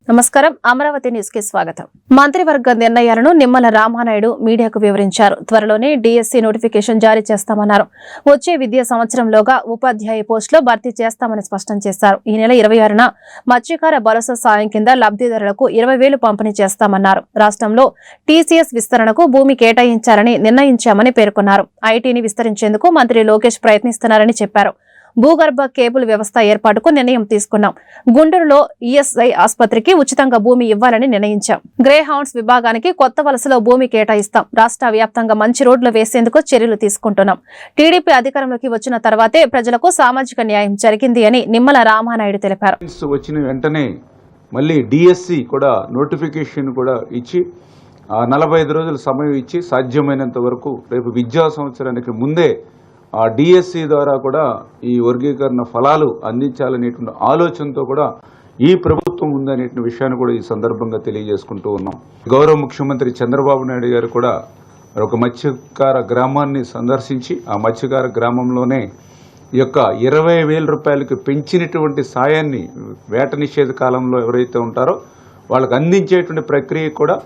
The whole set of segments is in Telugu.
నమస్కారం అమరావతి న్యూస్ కి స్వాగతం. మంత్రివర్గ నిర్ణయాలను నిమ్మల రామానాయుడు మీడియాకు వివరించారు. త్వరలోనే డిఎస్సి నోటిఫికేషన్ జారీ చేస్తామన్నారు. వచ్చే విద్యా సంవత్సరంలోగా ఉపాధ్యాయ పోస్టులో భర్తీ చేస్తామని స్పష్టం చేశారు. ఈ నెల 26న మత్స్యకార భరోసా సాయం కింద లబ్ధిదారులకు 20,000 పంపిణీ చేస్తామన్నారు. రాష్ట్రంలో టీసీఎస్ విస్తరణకు భూమి కేటాయించాలని నిర్ణయించామని పేర్కొన్నారు. ఐటీని విస్తరించేందుకు మంత్రి లోకేష్ ప్రయత్నిస్తున్నారని చెప్పారు. భూగర్భ కేబుల్ వ్యవస్థ ఏర్పాటుకు నిర్ణయం తీసుకున్నాం. గుంటూరులో ఈఎస్ఐ ఆసుపత్రికి ఉచితంగా భూమి ఇవ్వాలని నిర్ణయించాం. గ్రే హౌండ్స్ విభాగానికి కొత్త వలసలో భూమి కేటాయిస్తాం. రాష్ట్ర వ్యాప్తంగా మంచి రోడ్లు వేసేందుకు చర్యలు తీసుకుంటున్నాం. టీడీపీ అధికారంలోకి వచ్చిన తర్వాతే ప్రజలకు సామాజిక న్యాయం జరిగింది అని నిమ్మల రామానాయుడు తెలిపారు. వచ్చిన వెంటనే మళ్ళీ డిఎస్సి కూడా నోటిఫికేషన్ కూడా ఇచ్చి 45 రోజుల సమయం ఇచ్చి సాధ్యమైనంత వరకు రేపు విద్యా సంవత్సరానికి ముందే ఆ డిఎస్సి ద్వారా కూడా ఈ వర్గీకరణ ఫలాలు అందించాలనేటువంటి ఆలోచనతో కూడా ఈ ప్రభుత్వం ఉందనే విషయాన్ని కూడా ఈ సందర్భంగా తెలియజేసుకుంటూ ఉన్నాం. గౌరవ ముఖ్యమంత్రి చంద్రబాబు నాయుడు గారు కూడా ఒక మత్స్యకార గ్రామాన్ని సందర్శించి ఆ మత్స్యకార గ్రామంలోనే ఈ యొక్క 20,000 రూపాయలకు పెంచినటువంటి సాయాన్ని వేట నిషేధ కాలంలో ఎవరైతే ఉంటారో వాళ్ళకు అందించేటువంటి ప్రక్రియ కూడా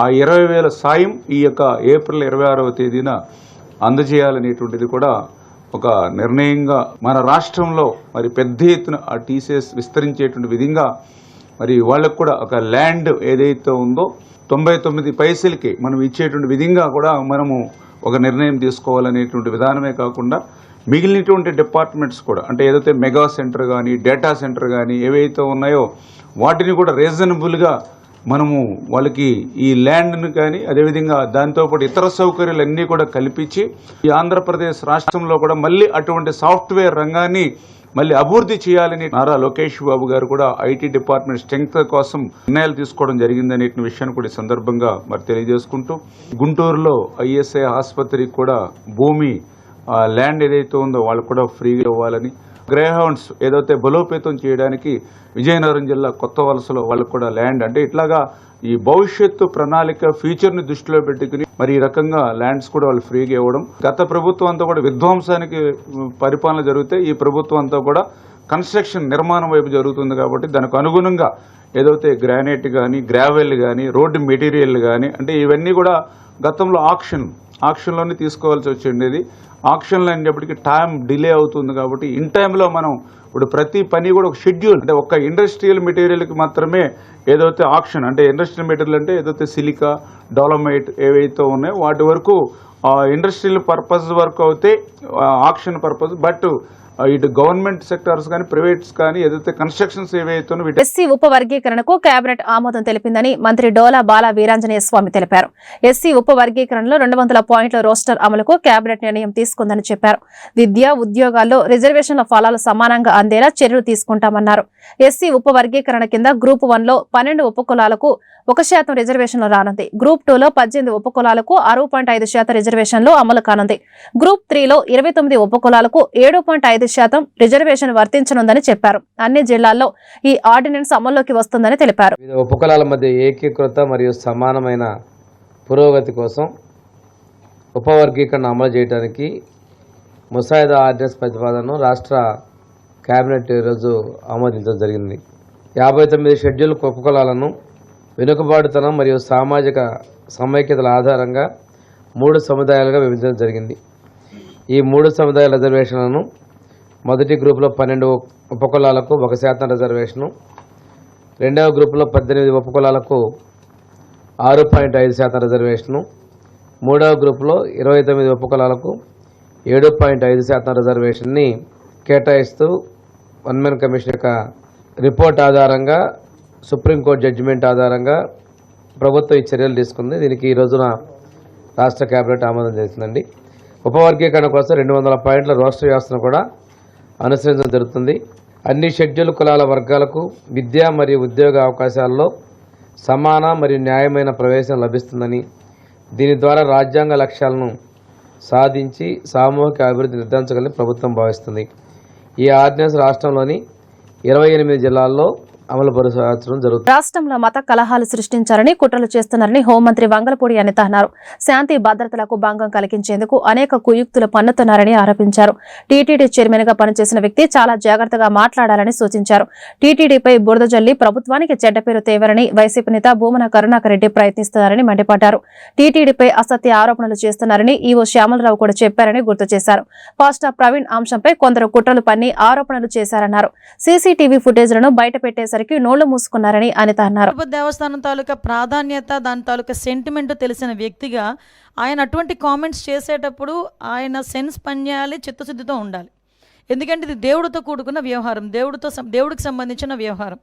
ఆ 20,000 సాయం ఈ యొక్క ఏప్రిల్ 26వ తేదీన అందజేయాలనేటువంటిది కూడా ఒక నిర్ణయంగా మన రాష్ట్రంలో మరి పెద్ద ఎత్తున ఆ టీసీఎస్ విస్తరించేటువంటి విధంగా మరి వాళ్ళకు కూడా ఒక ల్యాండ్ ఏదైతే ఉందో 99 పైసలకి మనం ఇచ్చేటువంటి విధంగా కూడా మనము ఒక నిర్ణయం తీసుకోవాలనేటువంటి విధానమే కాకుండా మిగిలినటువంటి డిపార్ట్మెంట్స్ కూడా అంటే ఏదైతే మెగా సెంటర్ కానీ డేటా సెంటర్ కానీ ఏవైతే ఉన్నాయో వాటిని కూడా రీజనబుల్గా మనము వాళ్ళకి ఈ ల్యాండ్ను కానీ అదేవిధంగా దాంతోపాటు ఇతర సౌకర్యాలన్నీ కూడా కల్పించి ఈ ఆంధ్రప్రదేశ్ రాష్ట్రంలో కూడా మళ్ళీ అటువంటి సాఫ్ట్వేర్ రంగాన్ని మళ్ళీ అభివృద్ధి చేయాలని నారా లోకేష్ బాబు గారు కూడా ఐటీ డిపార్ట్మెంట్ స్ట్రెంగ్త్ కోసం నిర్ణయాలు తీసుకోవడం జరిగిందనే విషయాన్ని కూడా ఈ సందర్భంగా మరి తెలియజేసుకుంటూ గుంటూరులో ఐఎస్ఐ ఆసుపత్రికి కూడా భూమి ల్యాండ్ ఏదైతే ఉందో వాళ్ళకు కూడా ఫ్రీగా ఇవ్వాలని గ్రే హౌండ్స్ ఏదైతే బలోపేతం చేయడానికి విజయనగరం జిల్లా కొత్త వలసలో వాళ్ళకు కూడా ల్యాండ్ అంటే ఇట్లాగా ఈ భవిష్యత్తు ప్రణాళిక ఫ్యూచర్ని దృష్టిలో పెట్టుకుని మరి ఈ రకంగా ల్యాండ్స్ కూడా వాళ్ళు ఫ్రీగా ఇవ్వడం. గత ప్రభుత్వం అంతా కూడా విధ్వంసానికి పరిపాలన జరిగితే ఈ ప్రభుత్వం అంతా కూడా కన్స్ట్రక్షన్ నిర్మాణం వైపు జరుగుతుంది కాబట్టి దానికి అనుగుణంగా ఏదైతే గ్రానైట్ కానీ గ్రావెల్ కానీ రోడ్డు మెటీరియల్ కానీ అంటే ఇవన్నీ కూడా గతంలో ఆక్షన్లోనే తీసుకోవాల్సి వచ్చిండేది. ఆక్షన్లు అనేటప్పటికి టైం డిలే అవుతుంది కాబట్టి ఇన్ టైంలో మనం ఇప్పుడు ప్రతి పని కూడా ఒక షెడ్యూల్ అంటే ఒక ఇండస్ట్రియల్ మెటీరియల్కి మాత్రమే ఏదైతే ఆక్షన్ అంటే ఇండస్ట్రియల్ మెటీరియల్ అంటే ఏదైతే సిలికా డోలమైట్ ఏవైతే ఉన్నాయో వాటి వరకు ఇండస్ట్రియల్ పర్పస్ వరకు అయితే ఆక్షన్ పర్పస్ బట్ ఇటు గవర్నమెంట్ సెక్టార్స్ కానీ ప్రైవేట్స్ కానీ ఏదైతే కన్స్ట్రక్షన్స్ ఏవైతే ఎస్సీ ఉపవర్గీకరణకు కేబినెట్ ఆమోదం తెలిపిందని మంత్రి డోలా బాల వీరాంజనేయ స్వామి తెలిపారు. ఎస్సీ ఉపవర్గీకరణలో 200 పాయింట్ల రోస్టర్ అమలుకు కేబినెట్ నిర్ణయం తీసుకుందని చెప్పారు. విద్య ఉద్యోగాల్లో రిజర్వేషన్ల ఫలాలు సమానంగా అందేలా చర్యలు తీసుకుంటామన్నారు. ఎస్సీ ఉపవర్గీకరణ కింద గ్రూప్ 1లో 12 ఉపకులాలకు 1% రిజర్వేషన్లు రానుంది. గ్రూప్ 2లో 18 ఉపకులాలకు 6.5% రిజర్వేషన్లు అమలు కానుంది. గ్రూప్ 3లో 29 ఉపకులాలకు 7.5% రిజర్వేషన్ వర్తించనుందని చెప్పారు. అన్ని జిల్లాల్లో ఈ ఆర్డినెన్స్ అమల్లోకి వస్తుందని తెలిపారు. ఉపకులాల మధ్య ఏకీకృత మరియు సమానమైన పురోగతి కోసం ఉపవర్గీకరణ అమలు చేయడానికి ముసాయిదా ఆర్డినెన్స్ ప్రతిపాదనను రాష్ట్ర కేబినెట్ ఈరోజు ఆమోదించడం జరిగింది. 59 షెడ్యూల్ ఉపకులాలను వెనుకబాటుతనం మరియు సామాజిక సమైక్యతల ఆధారంగా 3 సముదాయాలుగా విభజించడం జరిగింది. ఈ 3 సముదాయాల రిజర్వేషన్లను మొదటి గ్రూపులో 12 ఉపకులాలకు 1% రిజర్వేషను, రెండవ గ్రూపులో 18 ఉపకులాలకు 6.5% రిజర్వేషను, మూడవ గ్రూపులో 29 ఉపకులాలకు 7.5% రిజర్వేషన్ని కేటాయిస్తూ వన్మెన్ కమిషన్ యొక్క రిపోర్ట్ ఆధారంగా సుప్రీంకోర్టు జడ్జిమెంట్ ఆధారంగా ప్రభుత్వం ఈ చర్యలు తీసుకుంది. దీనికి ఈ రోజున రాష్ట్ర కేబినెట్ ఆమోదం చేసిందండి. ఉపవర్గీకరణ కోసం 200 పాయింట్ల రోస్టర్ వ్యవస్థను కూడా అనుసరించడం జరుగుతుంది. అన్ని షెడ్యూల్ కులాల వర్గాలకు విద్య మరియు ఉద్యోగ అవకాశాల్లో సమాన మరియు న్యాయమైన ప్రవేశం లభిస్తుందని, దీని ద్వారా రాజ్యాంగ లక్ష్యాలను సాధించి సామూహిక అభివృద్ధి నిర్ధారించగలని ప్రభుత్వం భావిస్తుంది. ఈ ఆర్డినెన్స్ రాష్ట్రంలోని 28 జిల్లాల్లో అమలుపరచడం జరుగుతుంది. రాష్ట్రంలో మత కలహాలు సృష్టించాలని కుట్రలు చేస్తున్నారని హోంమంత్రి వంగలపూడి అనిత అన్నారు. శాంతి భద్రతలకు భంగం కలిగించేందుకు అనేక కుయుక్తులు పన్నుతున్నారని ఆరోపించారు. టీటీడీ చైర్మన్ గా పనిచేసిన వ్యక్తి చాలా జాగ్రత్తగా మాట్లాడాలని సూచించారు. టీటీడీపై బురద జల్లి ప్రభుత్వానికి చెడ్డ పేరు తేవాలని వైసీపీ నేత భూమన కరుణాకర్ రెడ్డి ప్రయత్నిస్తున్నారని మండిపడ్డారు. టీటీడీపై అసత్య ఆరోపణలు చేస్తున్నారని ఈవో శ్యామలరావు కూడా చెప్పారని గుర్తు చేశారు. పాస్టర్ ప్రవీణ్ అంశంపై కొందరు కుట్రలు పన్ని ఆరోపణలు చేశారన్నారు. సీసీటీవీ ఫుటేజ్లను బయట పెట్టేసరికి నోళ్లు మూసుకున్నారని అనిత అన్నారు. దేవస్థానం తాలూకా ప్రాధాన్యత, దాని తాలూకా సెంటిమెంట్ తెలిసిన వ్యక్తిగా ఆయన అటువంటి కామెంట్స్ చేసేటప్పుడు ఆయన సెన్స్ పనిచేయాలి, చిత్తశుద్ధితో ఉండాలి. ఎందుకంటే ఇది దేవుడితో కూడుకున్న వ్యవహారం, దేవుడికి సంబంధించిన వ్యవహారం.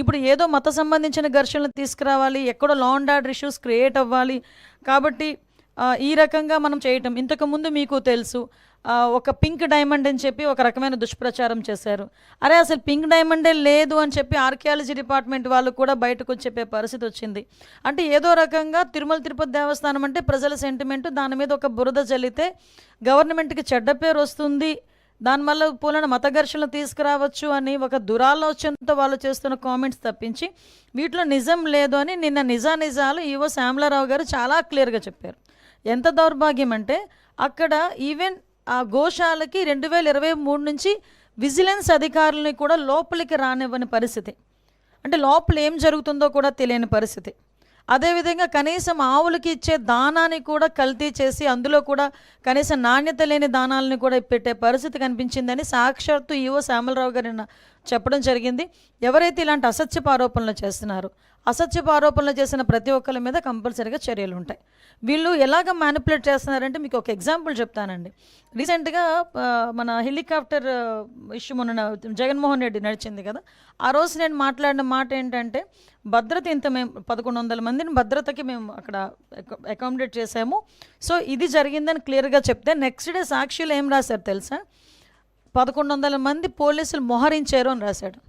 ఇప్పుడు ఏదో మత సంబంధించిన ఘర్షణలు తీసుకురావాలి, ఎక్కడో law and order issues create అవ్వాలి కాబట్టి ఈ రకంగా మనం చేయటం. ఇంతకుముందు మీకు తెలుసు ఒక పింక్ డైమండ్ అని చెప్పి ఒక రకమైన దుష్ప్రచారం చేశారు. అరే అసలు పింక్ డైమండే లేదు అని చెప్పి ఆర్కియాలజీ డిపార్ట్మెంట్ వాళ్ళు కూడా బయటకు వచ్చి చెప్పే పరిస్థితి వచ్చింది. అంటే ఏదో రకంగా తిరుమల తిరుపతి దేవస్థానం అంటే ప్రజల సెంటిమెంట్, దాని మీద ఒక బురద జల్లితే గవర్నమెంట్కి చెడ్డ పేరు వస్తుంది, దానివల్ల పూలన మత ఘర్షణలు తీసుకురావచ్చు అని ఒక దురాలోచనతో వాళ్ళు చేస్తున్న కామెంట్స్ తప్పించి వీటిలో నిజం లేదు అని నిన్న నిజాలు ఈవో శ్యామలరావు గారు చాలా క్లియర్గా చెప్పారు. ఎంత దౌర్భాగ్యం అంటే అక్కడ ఈవెన్ ఆ గోశాలకి 2023 నుంచి విజిలెన్స్ అధికారులని కూడా లోపలికి రానివ్వని పరిస్థితి. అంటే లోపల ఏం జరుగుతుందో కూడా తెలియని పరిస్థితి. అదేవిధంగా కనీసం ఆవులకి ఇచ్చే దానాన్ని కూడా కల్తీ చేసి అందులో కూడా కనీసం నాణ్యత లేని దానాలని కూడా పెట్టే పరిస్థితి కనిపించిందని సాక్షాత్తు ఈవో శ్యామలరావు గారు చెప్పడం జరిగింది. ఎవరైతే ఇలాంటి అసత్యపు ఆరోపణలు చేస్తున్నారో, అసత్యపు ఆరోపణలు చేసిన ప్రతి ఒక్కరి మీద కంపల్సరీగా చర్యలు ఉంటాయి. వీళ్ళు ఎలాగ మ్యానిపులేట్ చేస్తున్నారంటే మీకు ఒక ఎగ్జాంపుల్ చెప్తానండి. రీసెంట్గా మన హెలికాప్టర్ ఇష్యూ మొన్న జగన్మోహన్ రెడ్డి నడిచింది కదా, ఆ రోజు నేను మాట్లాడిన మాట ఏంటంటే భద్రత ఇంత మేము 1100 మందిని భద్రతకి మేము అక్కడ అకామిడేట్ చేసాము, సో ఇది జరిగిందని క్లియర్గా చెప్తే నెక్స్ట్ డే సాక్షిలో ఏం రాశారు తెలుసా, 1100 మంది పోలీసులు మోహరించారు అని రాశాడు.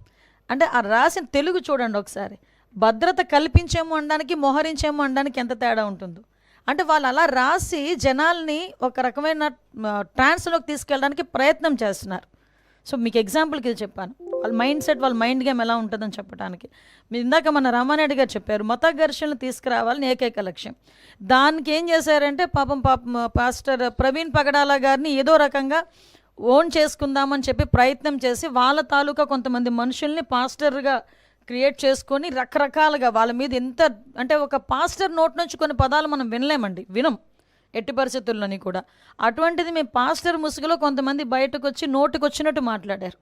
అంటే ఆ రాసిన తెలుగు చూడండి ఒకసారి. భద్రత కల్పించేమో అనడానికి మోహరించేమో అనడానికి ఎంత తేడా ఉంటుందో. అంటే వాళ్ళు అలా రాసి జనాల్ని ఒక రకమైన ట్రాన్స్లోకి తీసుకెళ్ళడానికి ప్రయత్నం చేస్తున్నారు. సో మీకు ఎగ్జాంపుల్కి ఇది చెప్పాను, వాళ్ళ మైండ్ సెట్, వాళ్ళ మైండ్ గేమ్ ఎలా ఉంటుందని చెప్పడానికి. మీరు ఇందాక మన రామారెడ్డి గారు చెప్పారు మత ఘర్షణలు తీసుకురావాలని ఏకైక లక్ష్యం. దానికి ఏం చేశారంటే పాపం పాస్టర్ ప్రవీణ్ పగడాల గారిని ఏదో రకంగా ఓన్ చేసుకుందామని చెప్పి ప్రయత్నం చేసి వాళ్ళ తాలూకా కొంతమంది మనుషుల్ని పాస్టర్గా క్రియేట్ చేసుకొని రకరకాలుగా వాళ్ళ మీద ఎంత అంటే ఒక పాస్టర్ నోట్ నుంచి కొన్ని పదాలు మనం వినం ఎట్టి పరిస్థితుల్లోని కూడా. అటువంటిది మేము పాస్టర్ ముసుగులో కొంతమంది బయటకు వచ్చి నోటుకు వచ్చినట్టు మాట్లాడారు.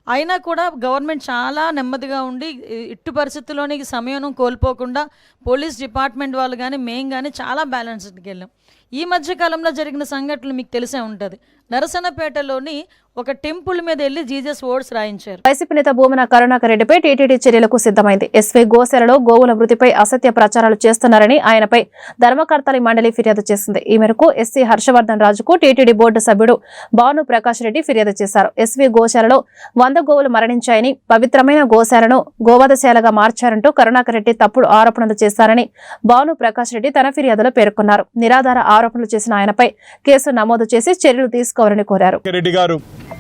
అయినా కూడా గవర్నమెంట్ చాలా నెమ్మదిగా ఉండి ఇట్టి పరిస్థితుల్లోని సమయం కోల్పోకుండా పోలీస్ డిపార్ట్మెంట్ వాళ్ళు కానీ మేము కానీ చాలా బ్యాలెన్స్డ్కి వెళ్ళాం. ఈ మధ్యకాలంలో జరిగిన సంఘటనలు మీకు తెలిసే ఉంటుంది. నరసన్నపేటలోని ఒక టెంపుల్ మీద వెళ్లి జీసస్ వర్డ్స్ రాయించారు. వైసీపీ నేత భూమన కరుణాకర్ రెడ్డిపై టీటీడీ చర్యలకు సిద్ధమైంది. ఎస్వీ గోశాలలో గోవుల మృతిపై అసత్య ప్రచారాలు చేస్తున్నారని ఆయనపై ధర్మకర్తల మండలి ఫిర్యాదు చేసింది. ఈ మేరకు ఎస్సీ హర్షవర్ధన్ రాజుకు టీటీడీ బోర్డు సభ్యుడు భాను ప్రకాష్ రెడ్డి ఫిర్యాదు చేశారు. ఎస్వీ గోశాలలో 100 గోవులు మరణించాయని, పవిత్రమైన గోశాలను గోవధశాలగా మార్చారంటూ కరుణాకర్ రెడ్డి తప్పుడు ఆరోపణలు చేశారని భాను ప్రకాష్ రెడ్డి తన ఫిర్యాదులో పేర్కొన్నారు. నిరాధార ఆరోపణలు చేసిన ఆయనపై కేసు నమోదు చేసి చర్యలు తీసుకోవాలని కోరారు. రెడ్డి గారు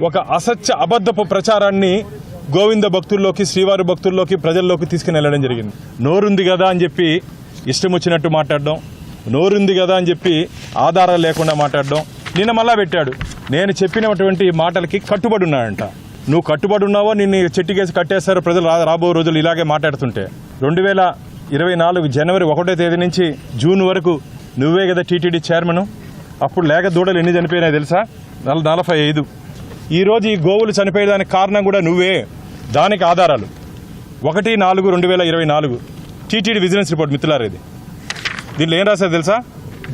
ఒక అసత్య అబద్ధపు ప్రచారాన్ని గోవింద భక్తుల్లోకి, శ్రీవారి భక్తుల్లోకి, ప్రజల్లోకి తీసుకుని వెళ్ళడం జరిగింది. నోరుంది కదా అని చెప్పి ఇష్టం వచ్చినట్టు మాట్లాడడం, నోరుంది కదా అని చెప్పి ఆధారాలు లేకుండా మాట్లాడడం. నిన్న మళ్ళా పెట్టాడు, నేను చెప్పినటువంటి మాటలకి కట్టుబడి ఉన్నాడంట. నువ్వు కట్టుబడి ఉన్నావో నిన్ను చెట్టుకేసి కట్టేస్తారు ప్రజలు రాబో రోజులు ఇలాగే మాట్లాడుతుంటే. 2024 జనవరి 1వ తేదీ నుంచి జూన్ వరకు నువ్వే కదా టీటీడీ చైర్మన్. అప్పుడు లేక దూడలు ఎన్ని చనిపోయినాయి తెలుసా? 45. ఈరోజు ఈ గోవులు చనిపోయేదానికి కారణం కూడా నువ్వే. దానికి ఆధారాలు 1/4/2024 టీటీడీ విజిలెన్స్ రిపోర్ట్ మిత్రులారా. ఇది దీనిలో ఏం రాశారు తెలుసా?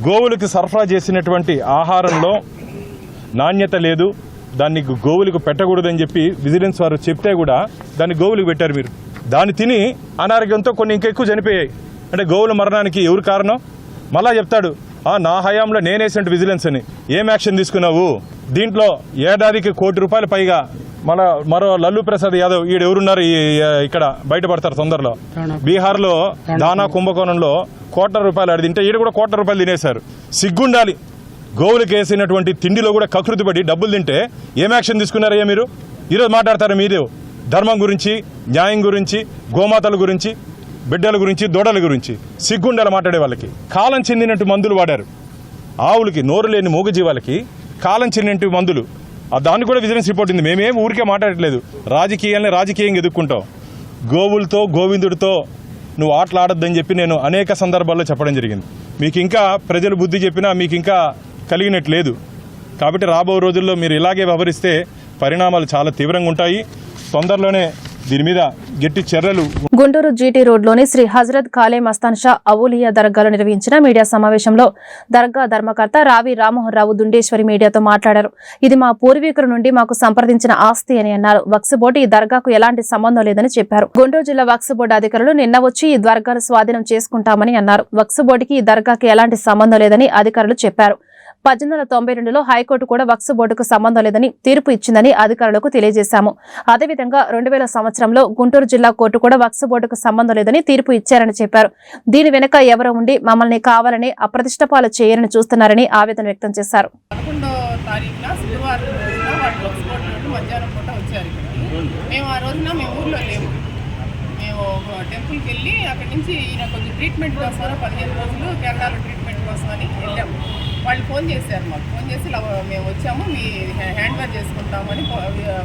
గోవులకు సరఫరా చేసినటువంటి ఆహారంలో నాణ్యత లేదు, దాన్ని గోవులకు పెట్టకూడదని చెప్పి విజిలెన్స్ వారు చెప్తే కూడా దాన్ని గోవులకు పెట్టారు మీరు. దాన్ని తిని అనారోగ్యంతో కొన్ని ఇంకెక్కువ చనిపోయాయి. అంటే గోవుల మరణానికి ఎవరు కారణం? మళ్ళా చెప్తాడు, నా హయాంలో నేనేసినట్టు విజిలెన్స్ అని. ఏం యాక్షన్ తీసుకున్నావు? దీంట్లో ఏడాదికి ₹1 కోటి పైగా మరో లల్లు ప్రసాద్ యాదవ్ ఈడు ఎవరున్నారు ఇక్కడ బయటపడతారు తొందరలో. బీహార్లో దానా కుంభకోణంలో ₹1 కోటి అది తింటే ఈడు కూడా ₹1 కోటి తినేశారు. సిగ్గుండాలి. గోవులకు వేసినటువంటి తిండిలో కూడా కకృతి పడి డబ్బులు తింటే ఏం యాక్షన్ తీసుకున్నారయ్యా మీరు? ఈరోజు మాట్లాడతారు మీరు ధర్మం గురించి, న్యాయం గురించి, గోమాతల గురించి, బిడ్డల గురించి, దూడల గురించి సిగ్గుండెల మాట్లాడే వాళ్ళకి కాలం చెందినట్టు మందులు వాడారు. ఆవులకి, నోరు లేని మూగజీవాలకి కాలం చెందినట్టు మందులు. దాన్ని కూడా విజిలెన్స్ రిపోర్ట్ ఉంది. మేమేం ఊరికే మాట్లాడట్లేదు. రాజకీయాన్ని రాజకీయంగా ఎదుర్కొంటాం. గోవులతో, గోవిందుడితో నువ్వు ఆటలాడొద్దని చెప్పి నేను అనేక సందర్భాల్లో చెప్పడం జరిగింది. మీకు ఇంకా ప్రజలు బుద్ధి చెప్పినా మీకు ఇంకా కలిగినట్లేదు. కాబట్టి రాబో రోజుల్లో మీరు ఇలాగే వ్యవహరిస్తే పరిణామాలు చాలా తీవ్రంగా ఉంటాయి. తొందరలోనే దీని మీద గట్టి చర్యలు. గుంటూరు జీటీ రోడ్లోని శ్రీ హజరత్ ఖాళే మస్తాన్ షా అవులియా దర్గాలో నిర్వహించిన మీడియా సమావేశంలో దర్గా ధర్మకర్త రావి రామ్మోహన్ రావు దుండేశ్వరి మీడియాతో మాట్లాడారు. ఇది మా పూర్వీకుల నుండి మాకు సంప్రదించిన ఆస్తి అని అన్నారు. వక్ఫ్ బోర్డు ఈ దర్గాకు ఎలాంటి సంబంధం లేదని చెప్పారు. గుంటూరు జిల్లా వక్ఫ్ బోర్డు అధికారులు నిన్న వచ్చి ఈ దర్గాను స్వాధీనం చేసుకుంటామని అన్నారు. వక్ఫ్ బోర్డుకి ఈ దర్గాకి ఎలాంటి సంబంధం లేదని అధికారులు చెప్పారు. 1892లో హైకోర్టు కూడా వక్ఫ్ బోర్డుకు సంబంధం లేదని తీర్పు ఇచ్చిందని అధికారులకు తెలియజేశాము. అదేవిధంగా 2000 సంవత్సరంలో గుంటూరు జిల్లా కోర్టు కూడా వక్ఫ్ బోర్డుకు సంబంధం లేదని తీర్పు ఇచ్చారని చెప్పారు. దీని వెనుక ఎవరో ఉండి మమ్మల్ని కావాలని అప్రతిష్టపాలు చేయాలని చూస్తున్నారని ఆవేదన వ్యక్తం చేశారు. 11వ తారీఖున శుక్రవారం రోజున వాళ్ళు వక్ఫ్ బోర్డు నుండి మధ్యాహ్నం పూట వచ్చారు ఇక్కడికి. మేము ఆ రోజున మేము ఊర్లో లేము. మేము టెంపుల్కి వెళ్ళి అక్కడి నుంచి ఈయన కొంచెం ట్రీట్మెంట్ కోసం 15 రోజులు కేరళలో ట్రీట్మెంట్ కోసం అని వెళ్ళాము. వాళ్ళు ఫోన్ చేశారు. మాకు ఫోన్ చేసి ఇలా మేము వచ్చాము, మీ హ్యాండ్ ఓవర్ చేసుకుంటామని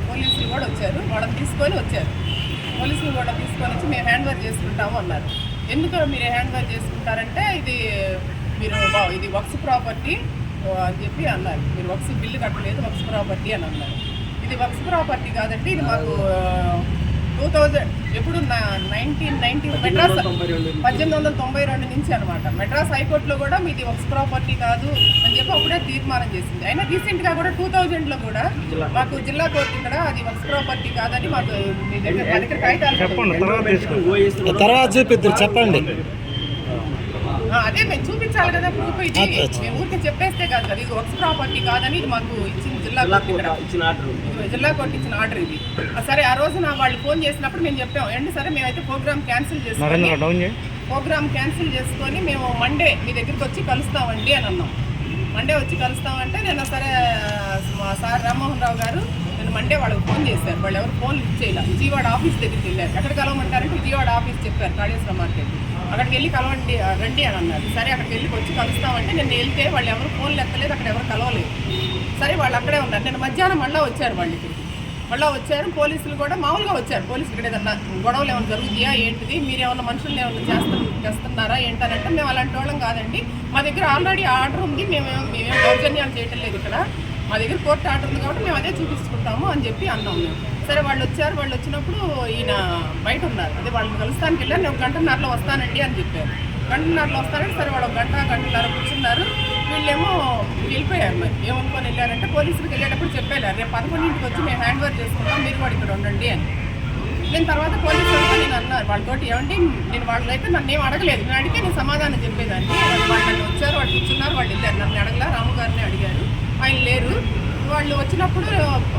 పోలీసులు కూడా వచ్చారు. వాళ్ళని తీసుకొని వచ్చారు. పోలీసులు కూడా తీసుకొని వచ్చి మేము హ్యాండ్ ఓవర్ చేసుకుంటాము అన్నారు. ఎందుకు మీరు హ్యాండ్ ఓవర్ చేసుకుంటారంటే ఇది వక్ఫ్ ప్రాపర్టీ అని చెప్పి అన్నారు. మీరు వక్ఫ్ బిల్లు కట్టలేదు, వక్ఫ్ ప్రాపర్టీ అని అన్నారు. ఇది వక్ఫ్ ప్రాపర్టీ కాదండి, ఇది మాకు 2000 ఎప్పుడు 1990 మెడ్రాస్ 1892 నుంచి అనమాట. మెడ్రాస్ హైకోర్టులో కూడా మీది వక్ఫ్ ప్రాపర్టీ కాదు అని చెప్పి అప్పుడే తీర్మానం చేసింది. అయినా రీసెంట్గా కూడా 2000లో కూడా మాకు జిల్లా కోర్టు ఇక్కడ అది వక్ఫ్ ప్రాపర్టీ కాదని మాకు మీ దగ్గర కాగితాలు చెప్పండి. అదే మేము చూపించాలి కదా ప్రూఫ్. ఇది మేము ఊరికి చెప్పేస్తే కాదు కదా, ఇది వక్ఫ్ ప్రాపర్టీ కాదని ఇది మాకు ఇచ్చిన జిల్లా కోర్టు ఇచ్చిన ఆర్డర్ ఇది. సరే ఆ రోజున వాళ్ళు ఫోన్ చేసినప్పుడు మేము చెప్పాము, ఏంటి సరే మేమైతే ప్రోగ్రామ్ క్యాన్సిల్ చేసుకొని మేము మండే మీ దగ్గరికి వచ్చి కలుస్తామండి అని అన్నాం. మండే వచ్చి కలుస్తామంటే నేను సరే మా సార్ రామ్మోహన్ రావు గారు నేను మండే వాళ్ళకి ఫోన్ చేశారు. వాళ్ళు ఎవరు ఫోన్ లిఫ్ట్ చేయాలి. విజయవాడ ఆఫీస్ దగ్గరికి వెళ్ళారు. ఎక్కడ కలవమంటారంటే విజయవాడ ఆఫీస్ చెప్పారు, కాళేశ్వర మార్కెట్. అక్కడికి వెళ్ళి కలవండి రండి అని అన్నారు. సరే అక్కడికి వెళ్ళి వచ్చి కలుస్తామంటే నేను వెళ్తే వాళ్ళు ఎవరు ఫోన్లు ఎత్తలేదు, అక్కడ ఎవరు కలవలేదు. సరే వాళ్ళు అక్కడే ఉన్నారు. నేను మధ్యాహ్నం మళ్ళీ వచ్చారు వాళ్ళు ఇక్కడికి. వచ్చారు పోలీసులు కూడా మామూలుగా వచ్చారు. పోలీసులు ఇక్కడ ఏదన్నా గొడవలు ఏమైనా జరుగుతాయా ఏంటిది, మీరు ఏమన్నా మనుషులు ఏమన్నా చేస్తున్నారా ఏంటనంటే మేము అలాంటి వాళ్ళం కాదండి, మా దగ్గర ఆల్రెడీ ఆర్డర్ ఉంది, మేమేం దౌర్జన్యాలు చేయటం లేదు, ఇక్కడ మా దగ్గర కోర్టు ఆర్డర్ ఉంది కాబట్టి మేము అదే చూపించుకుంటాము అని చెప్పి అన్నాం మేము. సరే వాళ్ళు వచ్చారు. వాళ్ళు వచ్చినప్పుడు ఈయన బయట ఉన్నారు. అదే వాళ్ళని కలుస్తానికి వెళ్ళారు. నేను 1 గంటన్నరలో వస్తానండి అని చెప్పారు. 1 గంటన్నరలో వస్తానంటే సరే వాళ్ళు 1 గంటన్నర కూర్చున్నారు. వీళ్ళేమో వెళ్ళిపోయారు. మరి ఏమనుకొని వెళ్ళారంటే పోలీసులకు వెళ్ళేటప్పుడు చెప్పారు, రేపు 11ంటికి వచ్చి మేము హ్యాండ్ ఓవర్ చేసుకుంటాం, మీరు కూడా ఇక్కడ ఉండండి అని. నేను తర్వాత పోలీసులతో నేను అన్నారు వాళ్ళతోటి, ఏమంటే నేను వాళ్ళైతే నన్ను ఏం అడగలేదు, నేను అడిగితే నేను సమాధానం చెప్పేదాన్ని. వాళ్ళు నన్ను వచ్చారు, వాళ్ళు కూర్చున్నారు, వాళ్ళు వెళ్ళారు. నన్ను అడగలా, రాము గారిని అడిగారు, ఆయన లేరు. వాళ్ళు వచ్చినప్పుడు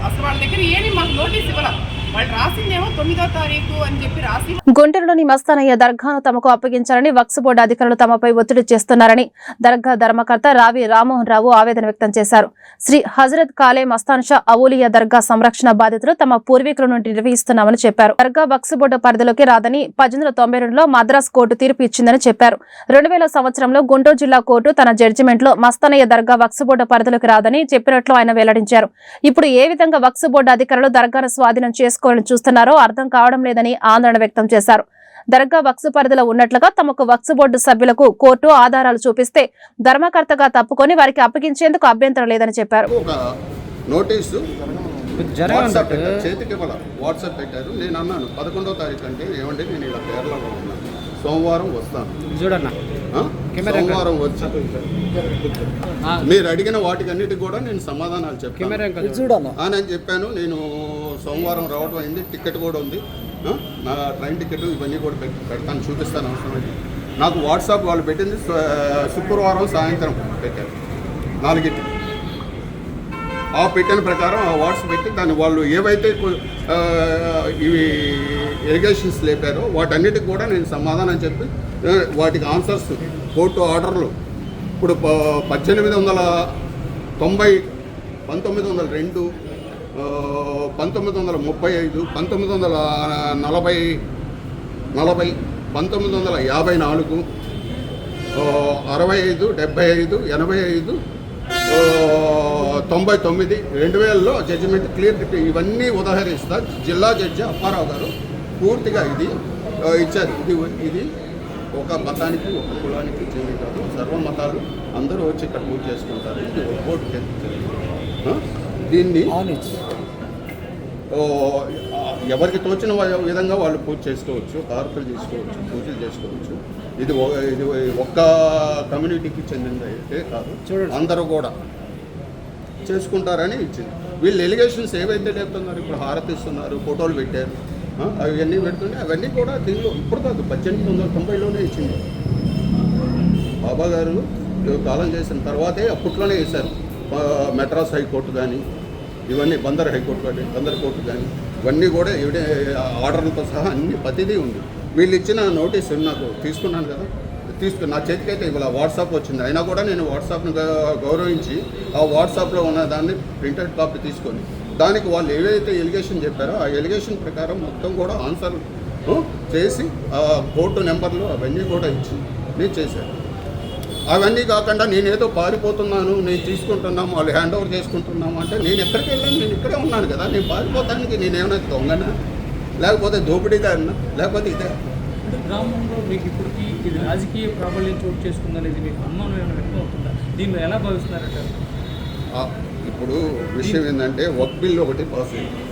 అసలు వాళ్ళ దగ్గర ఏమి మాకు నోటీస్ ఇవ్వాలి. వాళ్ళు రాసిందేమో 9వ తారీఖు అని చెప్పి రాసి. గుంటూరులోని మస్తానయ్య దర్గాను తమకు అప్పగించాలని వక్ఫ్ బోర్డు అధికారులు తమపై ఒత్తిడి చేస్తున్నారని దర్గా ధర్మకర్త రావి రామ్మోహన్ రావు ఆవేదన వ్యక్తం చేశారు. శ్రీ హజరత్ ఖాళే మస్తాన్ షా అవులియా దర్గా సంరక్షణ బాధ్యతలు తమ పూర్వీకుల నుండి నిర్వహిస్తున్నామని చెప్పారు. దర్గా వక్ఫ్ బోర్డు పరిధిలోకి రాదని 1892లో మద్రాస్ కోర్టు తీర్పు ఇచ్చిందని చెప్పారు. 2000 సంవత్సరంలో గుంటూరు జిల్లా కోర్టు తన జడ్జిమెంట్లో మస్తానయ్య దర్గా వక్ఫ్ బోర్డు పరిధిలోకి రాదని చెప్పినట్లు ఆయన వెల్లడించారు. ఇప్పుడు ఏ విధంగా వక్ఫ్ బోర్డు అధికారులు దర్గాను స్వాధీనం చేసుకోవాలని చూస్తున్నారో అర్థం కావడం లేదని ఆందోళన వ్యక్తం చేశారు. దర్గా వక్ఫ్ పరిధిలో ఉన్నట్లుగా తమకు వక్ఫ్ బోర్డు సభ్యులకు కోర్టు ఆధారాలు చూపిస్తే ధర్మకర్తగా తప్పుకొని వారికి అప్పగించేందుకు అభ్యంతరం లేదని చెప్పారు. చేతికి వాట్సాప్ పెట్టారు. నేను అన్నాను 11వ తారీఖు అంటే ఏమంటే నేను ఇలా కేరళలో ఉన్నాను, సోమవారం వస్తాను, సోమవారం వచ్చి మీరు అడిగిన వాటికన్నిటికి కూడా నేను సమాధానాలు చెప్పాను అని చెప్పాను. నేను సోమవారం రావడం అయింది, టికెట్ కూడా ఉంది, నా ట్రైన్ టికెట్ ఇవన్నీ కూడా పెడతాను, చూపిస్తాను అవసరం అయితే. నాకు వాట్సాప్ వాళ్ళు పెట్టింది శుక్రవారం సాయంత్రం పెట్టారు 4కి. ఆ పెట్టిన ప్రకారం ఆ వాట్సాప్ పెట్టి దాన్ని వాళ్ళు ఏవైతే ఇవి ఎలిగేషన్స్ లేపారో వాటన్నిటికి కూడా నేను సమాధానం చెప్పి వాటికి ఆన్సర్స్ కోర్టు ఆర్డర్లు ఇప్పుడు 1902, 1935, 1940, 1954, 65, 75, 85, 99, 2000లో జడ్జిమెంట్ క్లియర్ ఇవన్నీ ఉదాహరిస్తా. జిల్లా జడ్జి అప్పారావు గారు పూర్తిగా ఇది ఇచ్చారు. ఇది ఒక మతానికి ఒక కులానికి చెంది కాదు, సర్వ మతాలు అందరూ వచ్చి ఇక్కడ పూజ చేసుకుంటారు. ఇది ఒక కోర్టు దీన్ని ఎవరికి తోచిన విధంగా వాళ్ళు పూజ చేసుకోవచ్చు, హారతులు తీసుకోవచ్చు, పూజలు చేసుకోవచ్చు. ఇది ఒక్క కమ్యూనిటీకి చెందినది అయితే కాదు, అందరూ కూడా చేసుకుంటారని ఇచ్చింది. వీళ్ళు ఎలిగేషన్స్ ఏవైతే చెప్తున్నారు, ఇప్పుడు హారతి ఇస్తున్నారు, ఫోటోలు పెట్టారు, అవన్నీ పెడుతుంటే అవన్నీ కూడా దీనిలో ఇప్పుడు కాదు 1890లోనే ఇచ్చింది. బాబా గారు కాలం చేసిన తర్వాతే అప్పట్లోనే వేశారు. మెడ్రాస్ హైకోర్టు కానీ ఇవన్నీ బందర్ హైకోర్టు కానీ బందర్ కోర్టు కానీ ఇవన్నీ కూడా ఆర్డర్లతో సహా అన్ని ప్రతిదీ ఉంది. వీళ్ళు ఇచ్చిన నోటీస్ నాకు తీసుకున్నాను కదా, నా చేతికైతే ఇవాళ వాట్సాప్ వచ్చింది. అయినా కూడా నేను వాట్సాప్ని గౌరవించి ఆ వాట్సాప్లో ఉన్న దాన్ని ప్రింటెడ్ కాపీ తీసుకొని దానికి వాళ్ళు ఏవైతే ఎలిగేషన్ చెప్పారో ఆ ఎలిగేషన్ ప్రకారం మొత్తం కూడా ఆన్సర్ చేసి ఆ కోర్టు నెంబర్లు అవన్నీ కూడా ఇచ్చి నేను చేశాను. అవన్నీ కాకుండా నేనేదో పారిపోతున్నాను, నేను తీసుకుంటున్నాము, వాళ్ళు హ్యాండ్ ఓవర్ చేసుకుంటున్నాము అంటే నేను ఎక్కడికి వెళ్ళాను? నేను ఇక్కడే ఉన్నాను కదా. నేను పారిపోతానికి నేనేమైనా దొంగనా, లేకపోతే దోపిడీదారినా, లేకపోతే ఇదే? గ్రామంలో మీకు ఇప్పటికీ ఇది రాజకీయ ప్రాబల్యం చోటు చేసుకుందనేది మీకు అనుమానం ఏమైనా వ్యక్తం అవుతుందా? దీన్ని ఎలా భావిస్తున్నారంటే? ఇప్పుడు విషయం ఏంటంటే వక్ బిల్ ఒకటి పాస్ అయింది.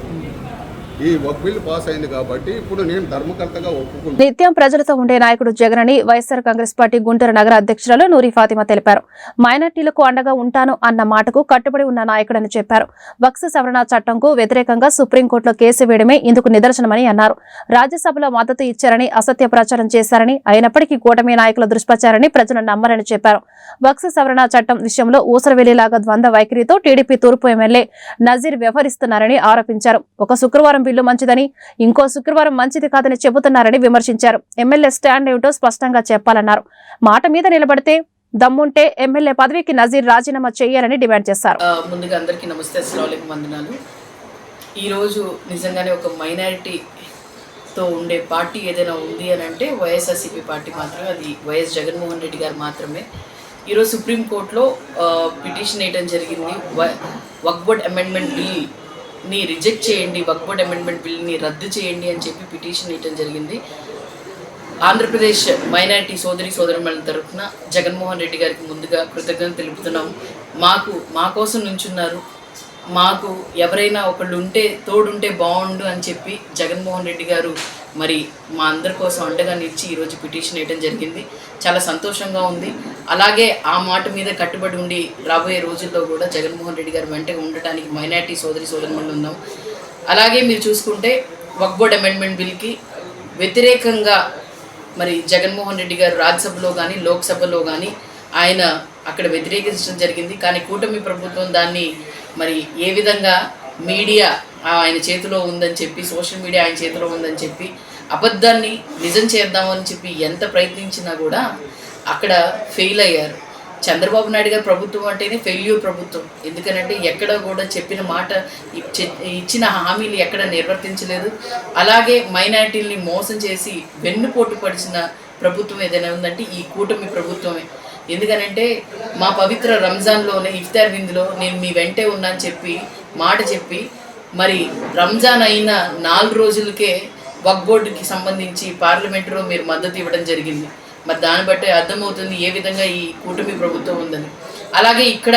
ఈ వక్ బిల్ పాస్ అయింది కాబట్టి ఇప్పుడు నేను ధర్మకర్తగా ఒప్పుకుంటాను. నిత్యం ప్రజలతో ఉండే నాయకుడు జగన్ అని వైఎస్ఆర్ కాంగ్రెస్ పార్టీ గుంటూరు నగర అధ్యక్షురాలు నూరి ఫాతిమా తెలిపారు. మైనార్టీలకు అండగా ఉంటాను అన్న మాటకు కట్టుబడి ఉన్న నాయకుడని చెప్పారు. వక్ఫ్ సవరణ చట్టంకు వ్యతిరేకంగా సుప్రీంకోర్టులో కేసు వేయడమే ఇందుకు నిదర్శనమని అన్నారు. రాజ్యసభలో మద్దతు ఇచ్చారని అసత్య ప్రచారం చేశారని, అయినప్పటికీ కూటమి నాయకుల దుష్ప్రచారాన్ని ప్రజలు నమ్మరని చెప్పారు. వక్ఫ్ సవరణ చట్టం విషయంలో ఊసరవెల్లిలాగా ద్వంద్వ వైఖరితో టీడీపీ తూర్పు ఎమ్మెల్యే నజీర్ వ్యవహరిస్తున్నారని ఆరోపించారు. ఒక శుక్రవారం బిల్లు మంచిదని, ఇంకో శుక్రవారం మంచిది కాదని చెబుతున్నారని విమర్శించారు. ఎమ్మెల్యే స్టాండ్ ఏమిటో స్పష్టంగా చెప్పాలన్నారు. మాట మీద నిలబడితే దమ్ముంటే ఎమ్మెల్యే పదవికి నజీర్ రాజీనామా చేయాలని డిమాండ్ చేశారు. ముందుగా అందరికీ నమస్తే, అస్సలాముఅలైకుం, వందనాలు. ఈరోజు నిజంగానే ఒక మైనారిటీతో ఉండే పార్టీ ఏదైనా ఉంది అని అంటే వైఎస్ఆర్సీపీ పార్టీ మాత్రమే. అది వైఎస్ జగన్మోహన్ రెడ్డి గారు మాత్రమే. ఈరోజు సుప్రీంకోర్టులో పిటిషన్ వేయడం జరిగింది. వక్ఫ్ బోర్డ్ అమెండ్మెంట్ బిల్ని రిజెక్ట్ చేయండి, వక్ఫ్ బోర్డ్ అమెండ్మెంట్ బిల్ని రద్దు చేయండి అని చెప్పి పిటిషన్ వేయడం జరిగింది. ఆంధ్రప్రదేశ్ మైనారిటీ సోదరిమణుల తరఫున జగన్మోహన్ రెడ్డి గారికి ముందుగా కృతజ్ఞతలు తెలుపుతున్నాం. మా కోసం నుంచున్నారు. మాకు ఎవరైనా ఒకళ్ళు ఉంటే తోడుంటే బాగుండు అని చెప్పి జగన్మోహన్ రెడ్డి గారు మరి మా అందరి కోసం అండగా నిలిచి ఈరోజు పిటిషన్ వేయడం జరిగింది. చాలా సంతోషంగా ఉంది. అలాగే ఆ మాట మీద కట్టుబడి ఉండి రాబోయే రోజుల్లో కూడా జగన్మోహన్ రెడ్డి గారు వెంటగా ఉండటానికి మైనారిటీ సోదరిమణులు ఉన్నాం. అలాగే మీరు చూసుకుంటే వక్ఫ్ బోర్డ్ అమెండ్మెంట్ బిల్కి వ్యతిరేకంగా మరి జగన్మోహన్ రెడ్డి గారు రాజ్యసభలో కానీ లోక్సభలో కానీ ఆయన అక్కడ వ్యతిరేకించడం జరిగింది. కానీ కూటమి ప్రభుత్వం దాన్ని మరి ఏ విధంగా మీడియా ఆయన చేతిలో ఉందని చెప్పి, సోషల్ మీడియా ఆయన చేతిలో ఉందని చెప్పి అబద్ధాన్ని నిజం చేద్దామని చెప్పి ఎంత ప్రయత్నించినా కూడా అక్కడ ఫెయిల్ అయ్యారు. చంద్రబాబు నాయుడు గారి ప్రభుత్వం అంటేనే ఫెయిల్యూర్ ప్రభుత్వం. ఎందుకనంటే ఎక్కడ కూడా చెప్పిన మాట, ఇచ్చిన హామీలు ఎక్కడ నిర్వర్తించలేదు. అలాగే మైనారిటీలని మోసం చేసి వెన్నుపోటు పడిచిన ప్రభుత్వం ఏదైనా ఉందంటే ఈ కూటమి ప్రభుత్వమే. ఎందుకనంటే మా పవిత్ర రంజాన్లోనే ఇఫ్తార్ విందులో నేను మీ వెంటే ఉన్నా అని చెప్పి మాట చెప్పి మరి రంజాన్ అయిన 4 రోజులకే వక్ఫ్ బోర్డుకి సంబంధించి పార్లమెంటులో మీరు మద్దతు ఇవ్వడం జరిగింది. మరి దాన్ని బట్టి అర్థమవుతుంది ఏ విధంగా ఈ కూటమి ప్రభుత్వం ఉందని. అలాగే ఇక్కడ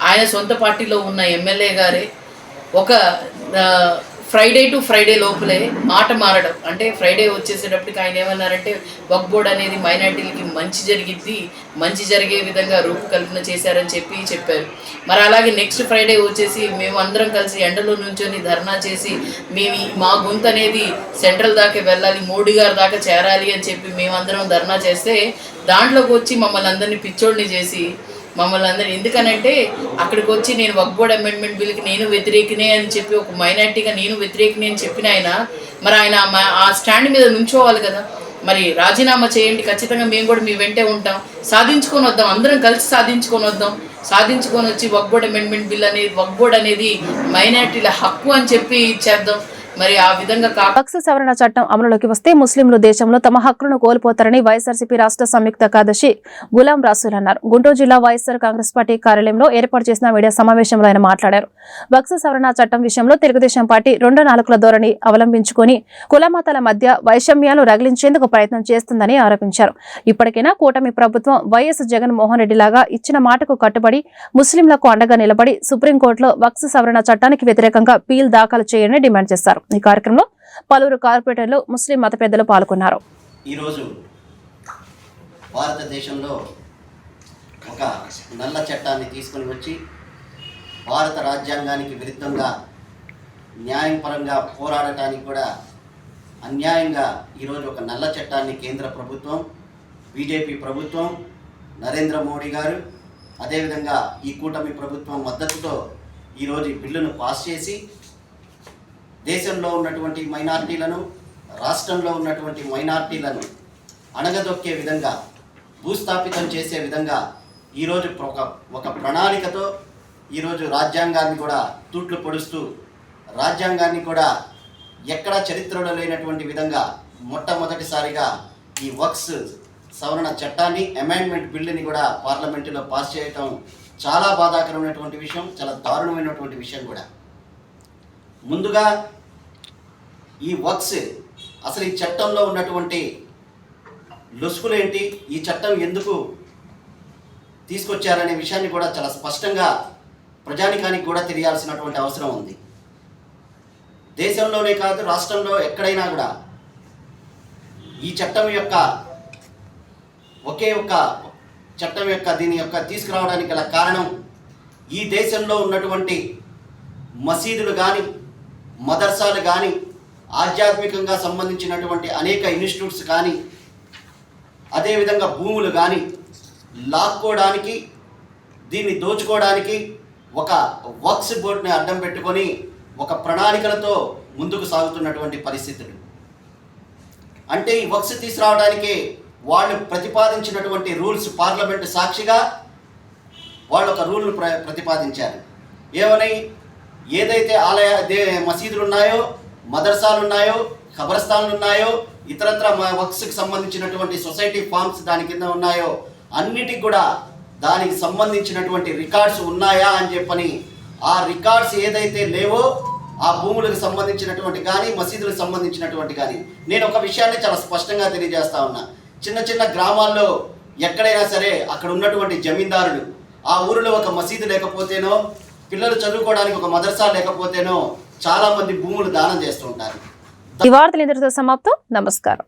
ఆయన సొంత పార్టీలో ఉన్న ఎమ్మెల్యే గారే ఒక ఫ్రైడే టు ఫ్రైడే లోపలే మాట మారడం, అంటే ఫ్రైడే వచ్చేసేటప్పటికి ఆయన ఏమన్నారంటే వక్ఫ్ బోర్డ్ అనేది మైనారిటీలకి మంచి జరిగిద్ది, మంచి జరిగే విధంగా రూపకల్పన చేశారని చెప్పారు. మరి అలాగే నెక్స్ట్ ఫ్రైడే వచ్చేసి మేము అందరం కలిసి ఎండలో నుంచొని ధర్నా చేసి మా గొంతు అనేది సెంట్రల్ దాకా వెళ్ళాలి, మోడీ గారి దాకా చేరాలి అని చెప్పి మేమందరం ధర్నా చేస్తే దాంట్లోకి వచ్చి మమ్మల్ని అందరినీ పిచ్చోడిని చేసి మమ్మల్ని అందరూ, ఎందుకనంటే అక్కడికి వచ్చి నేను వక్ఫ్ బోర్డ్ అమెండ్మెంట్ బిల్కి నేను వ్యతిరేకినే అని చెప్పి ఒక మైనారిటీగా నేను వ్యతిరేకినే అని చెప్పిన ఆయన మరి ఆయన ఆ స్టాండ్ మీద నుంచోవాలి కదా. మరి రాజీనామా చేయండి, ఖచ్చితంగా మేము కూడా మీ వెంటే ఉంటాం, సాధించుకొని వద్దాం, అందరం కలిసి సాధించుకొని వద్దాం. సాధించుకొని వచ్చి వక్ఫ్ బోర్డ్ అమెండ్మెంట్ బిల్ అనేది, వక్ఫ్ బోర్డ్ అనేది మైనారిటీల హక్కు అని చెప్పి ఇచ్చేద్దాం. మరి ఆ విధంగా వక్ఫ్ సవరణ చట్టం అమలులోకి వస్తే ముస్లింలు దేశంలో తమ హక్కులను కోల్పోతారని వైఎస్ఆర్సీపీ రాష్ట్ర సంయుక్త కార్యదర్శి గులాం రసూల్ అన్నారు. గుంటూరు జిల్లా వైఎస్ఆర్ కాంగ్రెస్ పార్టీ కార్యాలయంలో ఏర్పాటు చేసిన మీడియా సమావేశంలో ఆయన మాట్లాడారు. వక్ఫ్ సవరణ చట్టం విషయంలో తెలుగుదేశం పార్టీ 2 నాలుకల ధోరణి అవలంబించుకొని కులమతాల మధ్య వైషమ్యాలు రగిలించేందుకు ప్రయత్నం చేస్తుందని ఆరోపించారు. ఇప్పటికైనా కూటమి ప్రభుత్వం వైఎస్ జగన్మోహన్ రెడ్డి లాగా ఇచ్చిన మాటకు కట్టుబడి ముస్లింలకు అండగా నిలబడి సుప్రీంకోర్టులో వక్ఫ్ సవరణ చట్టానికి వ్యతిరేకంగా పీల్ దాఖలు చేయాలని డిమాండ్ చేశారు. ఈ కార్యక్రమంలో పలువురు కార్పొరేటర్లు, ముస్లిం మత పెద్దలు పాల్గొన్నారు. ఈరోజు భారతదేశంలో ఒక నల్ల చట్టాన్ని తీసుకొని వచ్చి భారత రాజ్యాంగానికి విరుద్ధంగా న్యాయపరంగా పోరాడటానికి కూడా అన్యాయంగా ఈరోజు ఒక నల్ల చట్టాన్ని కేంద్ర ప్రభుత్వం, బీజేపీ ప్రభుత్వం, నరేంద్ర మోడీ గారు, అదేవిధంగా ఈ కూటమి ప్రభుత్వం మద్దతుతో ఈరోజు ఈ బిల్లును పాస్ చేసి దేశంలో ఉన్నటువంటి మైనారిటీలను, రాష్ట్రంలో ఉన్నటువంటి మైనారిటీలను అణగదొక్కే విధంగా, భూస్థాపితం చేసే విధంగా ఈరోజు ఒక ప్రణాళికతో ఈరోజు రాజ్యాంగాన్ని కూడా తూట్లు పొడుస్తూ, రాజ్యాంగాన్ని కూడా ఎక్కడా చరిత్రలో లేనటువంటి విధంగా మొట్టమొదటిసారిగా ఈ వక్ఫ్ సవరణ చట్టాన్ని, అమెండ్మెంట్ బిల్లుని కూడా పార్లమెంటులో పాస్ చేయటం చాలా బాధాకరమైనటువంటి విషయం, చాలా దారుణమైనటువంటి విషయం కూడా. ముందుగా ఈ వక్ఫ్ అసలు ఈ చట్టంలో ఉన్నటువంటి లొసుకులేంటి, ఈ చట్టం ఎందుకు తీసుకొచ్చారనే విషయాన్ని కూడా చాలా స్పష్టంగా ప్రజానికానికి కూడా తెలియాల్సినటువంటి అవసరం ఉంది. దేశంలోనే కాదు, రాష్ట్రంలో ఎక్కడైనా కూడా ఈ చట్టం యొక్క ఒకే ఒక్క చట్టం యొక్క దీని యొక్క తీసుకురావడానికి గల కారణం ఈ దేశంలో ఉన్నటువంటి మసీదులు కానీ, మదర్సాలు కానీ, ఆధ్యాత్మికంగా సంబంధించినటువంటి అనేక ఇన్స్టిట్యూట్స్ కానీ, అదేవిధంగా భూములు కానీ లాక్కోవడానికి, దీన్ని దోచుకోవడానికి ఒక వక్ఫ్ బోర్డుని అడ్డం పెట్టుకొని ఒక ప్రణాళికలతో ముందుకు సాగుతున్నటువంటి పరిస్థితులు. అంటే ఈ వక్ఫ్ తీసుకురావడానికి వాళ్ళు ప్రతిపాదించినటువంటి రూల్స్, పార్లమెంటు సాక్షిగా వాళ్ళు ఒక రూల్ను ప్రతిపాదించారు. ఏమని, ఏదైతే మసీదులు ఉన్నాయో, మదర్సాలు ఉన్నాయో, ఖబరస్థాన్లు ఉన్నాయో, ఇతరత్ర వక్ఫ్కి సంబంధించినటువంటి సొసైటీ ఫార్మ్స్ దాని కింద ఉన్నాయో అన్నిటికి కూడా దానికి సంబంధించినటువంటి రికార్డ్స్ ఉన్నాయా అని చెప్పని, ఆ రికార్డ్స్ ఏదైతే లేవో ఆ భూములకు సంబంధించినటువంటి కానీ, మసీదులకు సంబంధించినటువంటి కానీ, నేను ఒక విషయాన్ని చాలా స్పష్టంగా తెలియజేస్తా ఉన్నా. చిన్న చిన్న గ్రామాల్లో ఎక్కడైనా సరే అక్కడ ఉన్నటువంటి జమీందారులు, ఆ ఊరిలో ఒక మసీదు లేకపోతేనో, పిల్లలు చదువుకోవడానికి ఒక మదర్సా లేకపోతేనో చాలా మంది భూములు దానం చేస్తూ ఉంటారు. ఈ వార్తలు ఇంతటితో సమాప్తం. నమస్కారం.